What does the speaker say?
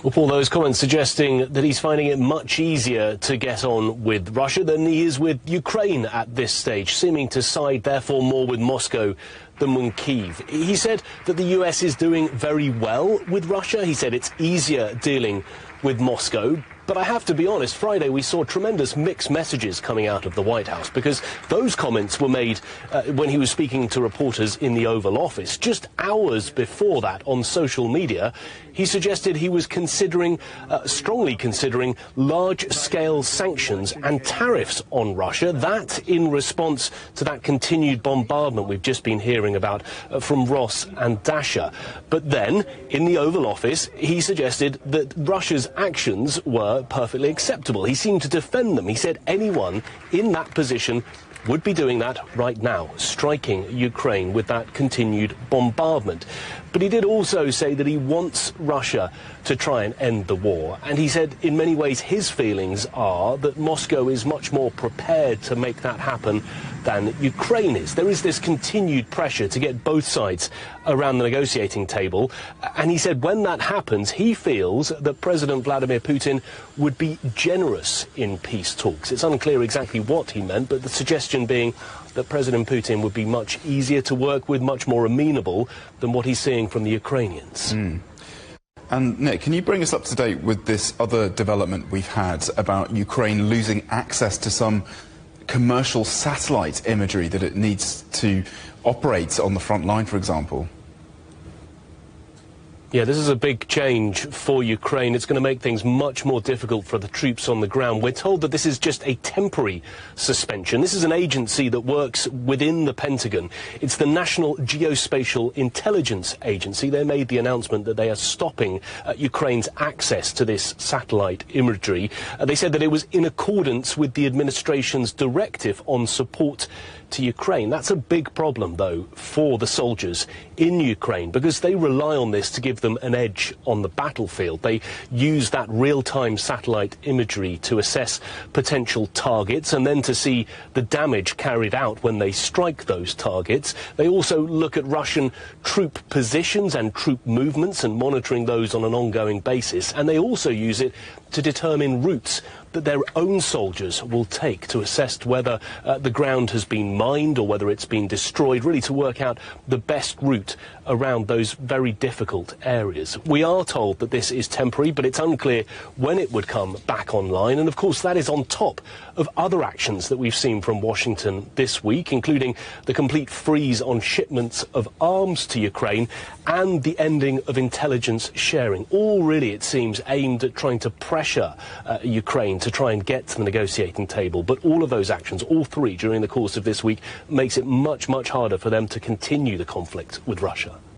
Well, Paul, those comments suggesting that he's finding it much easier to get on with Russia than he is with Ukraine at this stage, seeming to side, therefore, more with Moscow than with Kyiv. He said that the US is doing very well with Russia. He said it's easier dealing with Moscow. But I have to be honest, Friday we saw tremendous mixed messages coming out of the White House, because those comments were made when he was speaking to reporters in the Oval Office. Just hours before that, on social media, he suggested he was strongly considering large-scale sanctions and tariffs on Russia, that in response to that continued bombardment we've just been hearing about from Ross and Dasha. But then, in the Oval Office, he suggested that Russia's actions were perfectly acceptable. He seemed to defend them. He said anyone in that position would be doing that right now, striking Ukraine with that continued bombardment. But he did also say that he wants Russia to try and end the war. And he said in many ways his feelings are that Moscow is much more prepared to make that happen than Ukraine is. There is this continued pressure to get both sides around the negotiating table. And he said when that happens, he feels that President Vladimir Putin would be generous in peace talks. It's unclear exactly what he meant, but the suggestion being that President Putin would be much easier to work with, much more amenable than what he's seeing from the Ukrainians. And Nick, can you bring us up to date with this other development we've had about Ukraine losing access to some commercial satellite imagery that it needs to operate on the front line, for example? Yeah, this is a big change for Ukraine. It's going to make things much more difficult for the troops on the ground. We're told that this is just a temporary suspension. This is an agency that works within the Pentagon. It's the National Geospatial Intelligence Agency. They made the announcement that they are stopping Ukraine's access to this satellite imagery. They said that it was in accordance with the administration's directive on support to Ukraine. That's a big problem, though, for the soldiers in Ukraine, because they rely on this to give them an edge on the battlefield. They use that real-time satellite imagery to assess potential targets and then to see the damage carried out when they strike those targets. They also look at Russian troop positions and troop movements and monitoring those on an ongoing basis. And they also use it to determine routes that their own soldiers will take to assess whether the ground has been mined or whether it's been destroyed, really to work out the best route around those very difficult areas. We are told that this is temporary, but it's unclear when it would come back online. And of course, that is on top of other actions that we've seen from Washington this week, including the complete freeze on shipments of arms to Ukraine and the ending of intelligence sharing. All really, it seems, aimed at trying to pressure Ukraine to try and get to the negotiating table. But all of those actions, all three during the course of this week, makes it much, much harder for them to continue the conflict with Russia.